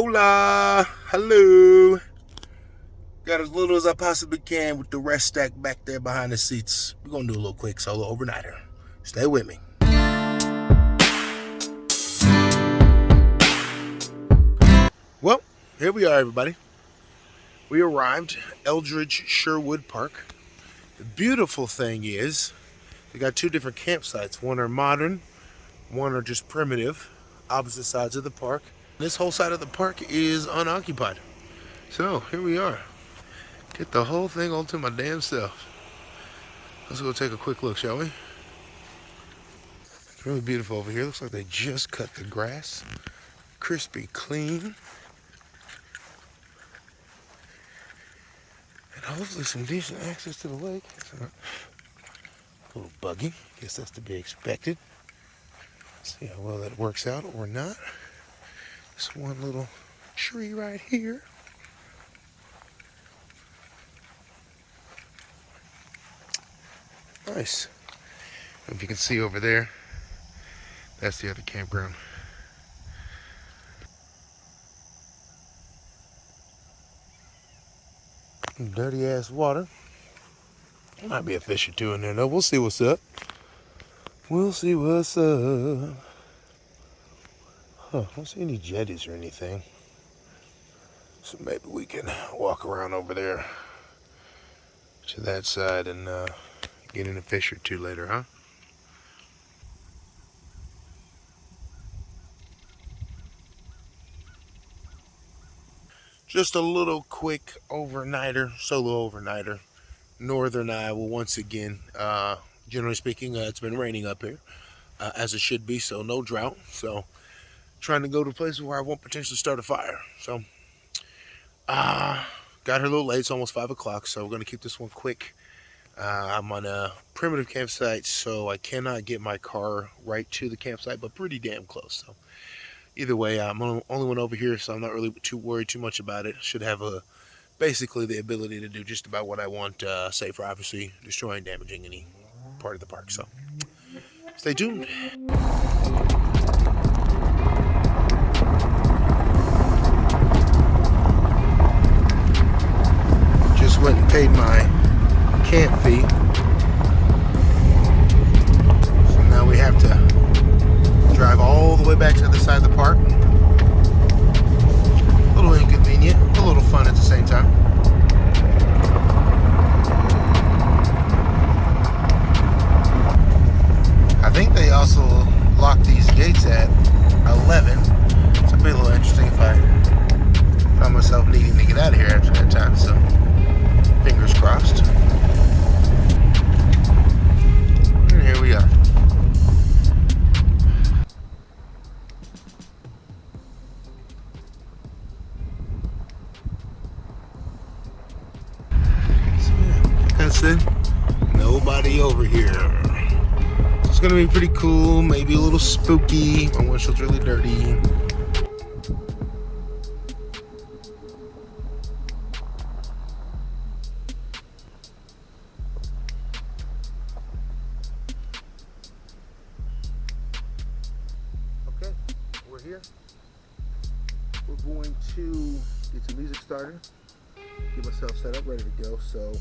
Hola, hello. Got as little as I possibly can with the rest stacked back there behind the seats. We're gonna do a little quick solo overnighter. Stay with me. Well, here we are, everybody. We arrived Eldred-Sherwood Park. The beautiful thing is, we got two different campsites. One are modern, one are just primitive, opposite sides of the park. This whole side of the park is unoccupied. So here we are. Get the whole thing all to my damn self. Let's go take a quick look, shall we? It's really beautiful over here. Looks like they just cut the grass. Crispy clean. And hopefully some decent access to the lake. It's a little buggy. Guess that's to be expected. See how well that works out or not. This one little tree right here. Nice. If you can see over there, that's the other campground. Dirty ass water. Might be a fish or two in there though. We'll see what's up. We'll see what's up. Huh, I don't see any jetties or anything. So maybe we can walk around over there to that side and get in a fish or two later, huh? Just a little quick overnighter, solo overnighter. Northern Iowa once again. Generally speaking, it's been raining up here, as it should be, so no drought. So trying to go to places where I won't potentially start a fire. So got here a little late. It's almost 5 o'clock, so we're going to keep this one quick. I'm on a primitive campsite, so I cannot get my car right to the campsite, but pretty damn close. So either way, I'm only one over here, so I'm not really too worried too much about it. Should have basically the ability to do just about what I want, save for obviously destroying, damaging any part of the park. So stay tuned. Just went and paid my camp fee. So now we have to drive all the way back to the other side of the park. A little inconvenient, a little fun at the same time. I think they also lock these gates at 11. So it'll be a little interesting if I find myself needing to get out of here after that time. So fingers crossed. And here we are. So yeah, like I said, nobody over here. So it's gonna be pretty cool, maybe a little spooky. My windshield's really dirty. Okay, we're here. We're going to get some music started, get myself set up, ready to go. So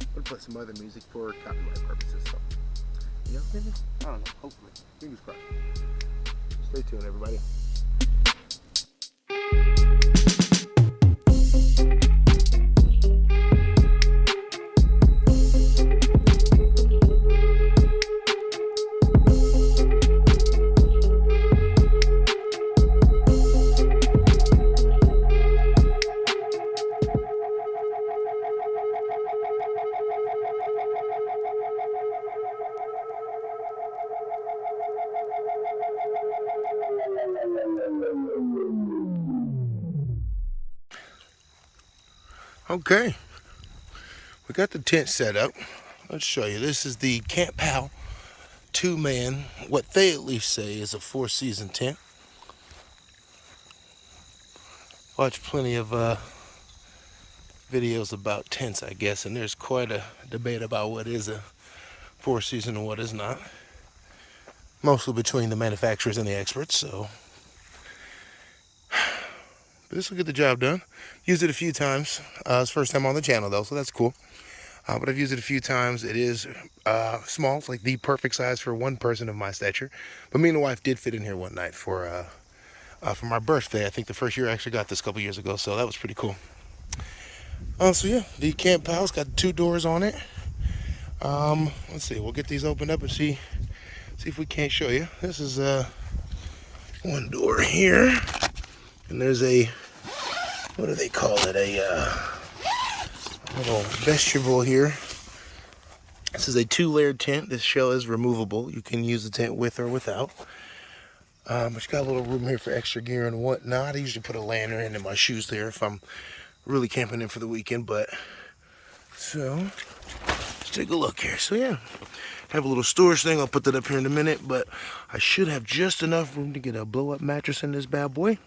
I'm gonna play some other music for copyright purposes. So, you know, maybe? I don't know. Hopefully, fingers crossed. Stay tuned, everybody. Okay, we got the tent set up. Let's show you. This is the Camp Pal 2-man, what they at least say is a 4-season tent. Watch plenty of videos about tents, I guess, and there's quite a debate about what is a 4-season and what is not. Mostly between the manufacturers and the experts, so But this will get the job done. Used it a few times. It's first time on the channel though, so that's cool. But I've used it a few times. It is small. It's like the perfect size for one person of my stature. But me and the wife did fit in here one night for my birthday. I think the first year I actually got this a couple years ago, so that was pretty cool. So yeah, the camp house got 2 doors on it. Let's see. We'll get these opened up and see if we can't show you. This is one door here, and there's a, what do they call it? A little vestibule here. This is a 2-layered tent. This shell is removable. You can use the tent with or without. But you got a little room here for extra gear and whatnot. I usually put a lantern and my shoes there if I'm really camping in for the weekend. But so let's take a look here. So yeah, have a little storage thing. I'll put that up here in a minute. But I should have just enough room to get a blow-up mattress in this bad boy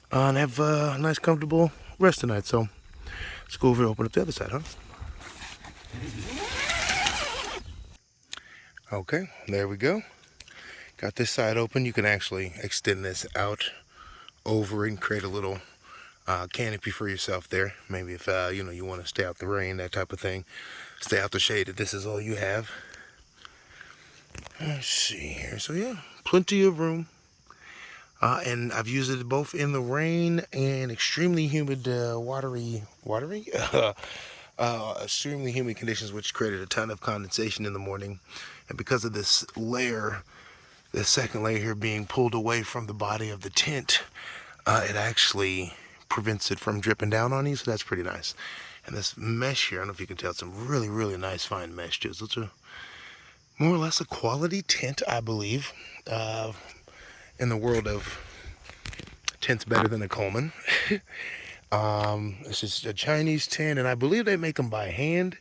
and have a nice, comfortable rest tonight. So let's go over and open up the other side, huh? Okay, there we go. Got this side open. You can actually extend this out over and create a little canopy for yourself there. Maybe if you know, you want to stay out the rain, that type of thing. Stay out the shade if this is all you have. Let's see here. So yeah, plenty of room. And I've used it both in the rain and extremely humid, extremely humid conditions, which created a ton of condensation in the morning. And because of this layer, the second layer here being pulled away from the body of the tent, it actually prevents it from dripping down on you, so that's pretty nice. And this mesh here, I don't know if you can tell, it's some really, really nice fine mesh too. So it's a more or less a quality tent, I believe. In the world of tents better than a Coleman. This is a Chinese tent, and I believe they make them by hand.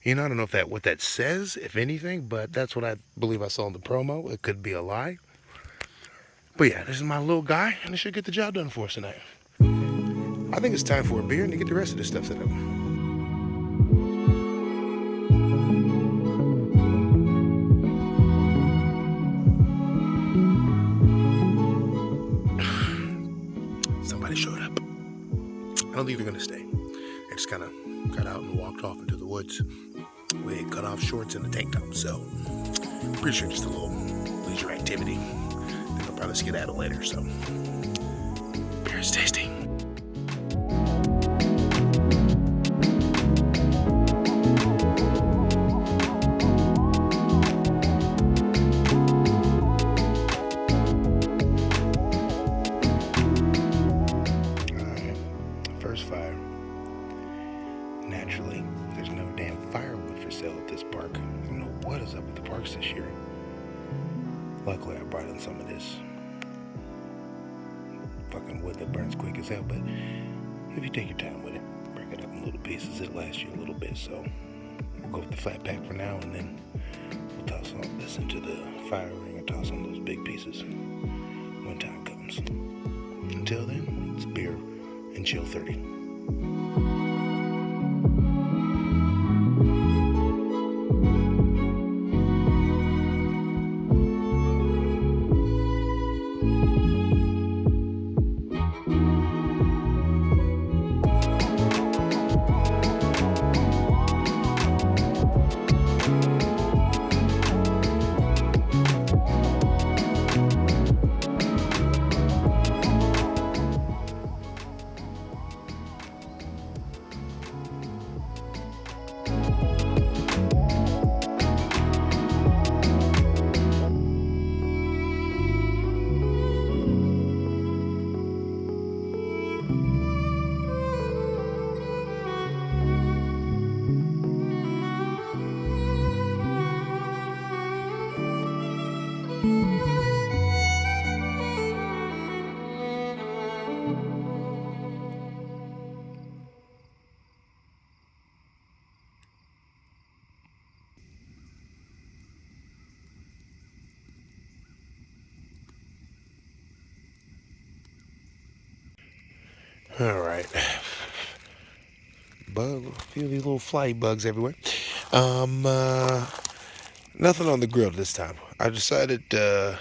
You know, I don't know if what that says, if anything, but that's what I believe I saw in the promo. It could be a lie. But yeah, this is my little guy, and it should get the job done for us tonight. I think it's time for a beer and to get the rest of this stuff set up. Somebody showed up. I don't think they're gonna stay. They just kind of got out and walked off into the woods with cut off shorts and a tank top. So pretty sure just a little leisure activity. Then they'll probably skedaddle later. So beer is tasty. Fire. Naturally, there's no damn firewood for sale at this park. I don't know what is up with the parks this year. Luckily, I brought in some of this fucking wood that burns quick as hell, but if you take your time with it, break it up in little pieces, it'll last you a little bit. So we'll go with the flat pack for now, and then we'll toss all this into the fire ring and toss on those big pieces when time comes. Until then, it's beer and chill 30. All right. A few of these little fly bugs everywhere. Nothing on the grill this time. I decided to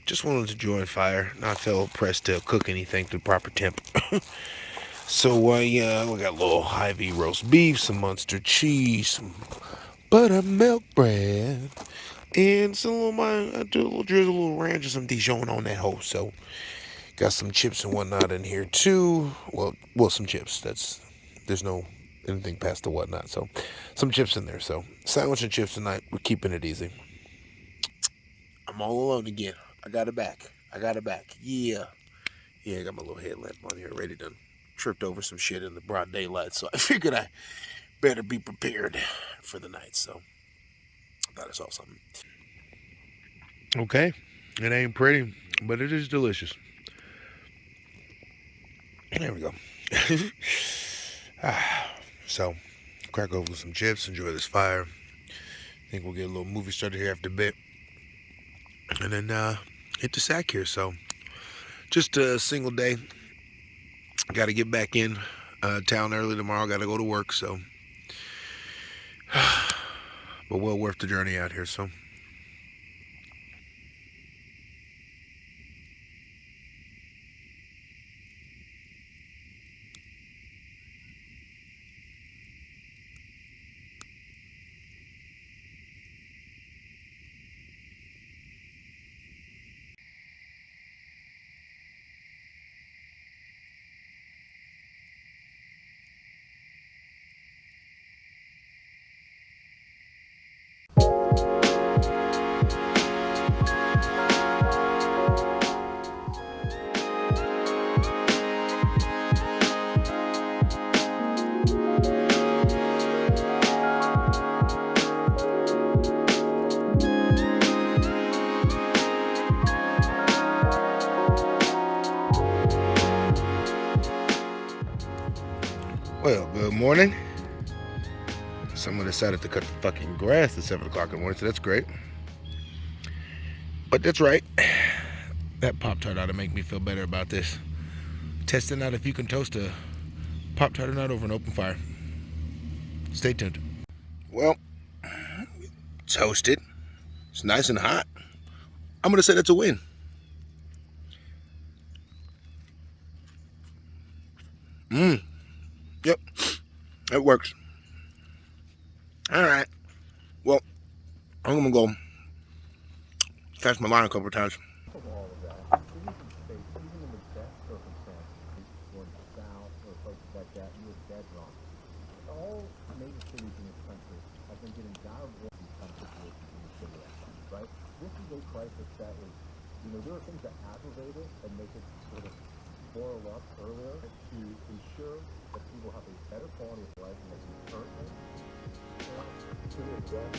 just wanted to join fire. Not feel pressed to cook anything to the proper temp. So we got a little Hy-Vee roast beef, some Munster cheese, some buttermilk bread, and some I do a little drizzle, a little ranch, and some Dijon on that hoe. So got some chips and whatnot in here too. Well, some chips. There's no anything past the whatnot. So some chips in there. So sandwich and chips tonight. We're keeping it easy. I'm all alone again. I got it back. Yeah. Yeah, I got my little headlamp on here, ready to tripped over some shit in the broad daylight. So I figured I better be prepared for the night. So I thought I saw something. Okay. It ain't pretty, but it is delicious. There we go. So, crack open some chips, enjoy this fire. I think we'll get a little movie started here after a bit. And then hit the sack here. So, just a single day. Got to get back in town early tomorrow. Got to go to work. So, but well worth the journey out here. So. Well, good morning. Someone decided to cut the fucking grass at 7 o'clock in the morning, so that's great. But that's right. That Pop-Tart ought to make me feel better about this. Testing out if you can toast a Pop-Tart or not over an open fire. Stay tuned. Well, toasted. It's nice and hot. I'm going to say that's a win. Yep. It works. All right. Well, I'm going to go catch my line a couple of times. All of that, even in the best circumstances, going south or places like that, you were dead wrong. All major cities in this country have been getting dire wolves in some situations in the city at times, right? This is a crisis that is, there are things that aggravate it and make it sort of boil up earlier to ensure that people have a better quality of life than they do currently. To address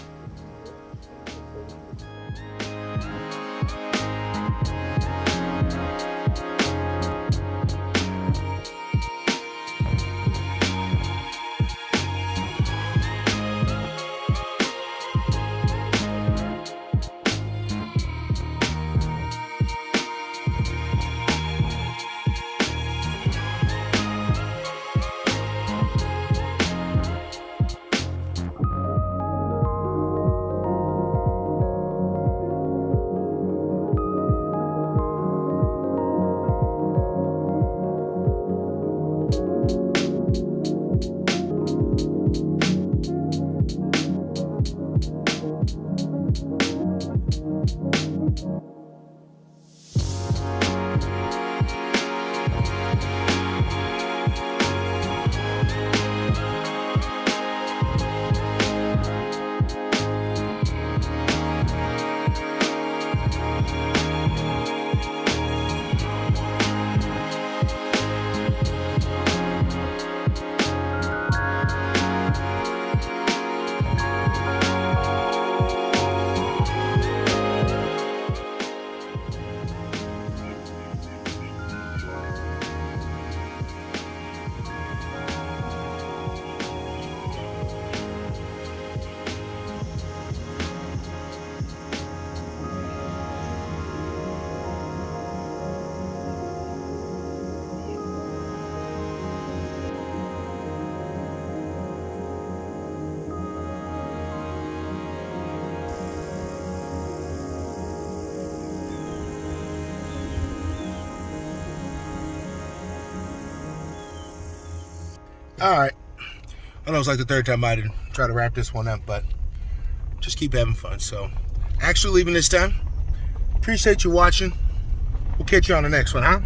All right. I know it's like the third time I didn't try to wrap this one up, but just keep having fun. So, actually leaving this time. Appreciate you watching. We'll catch you on the next one, huh?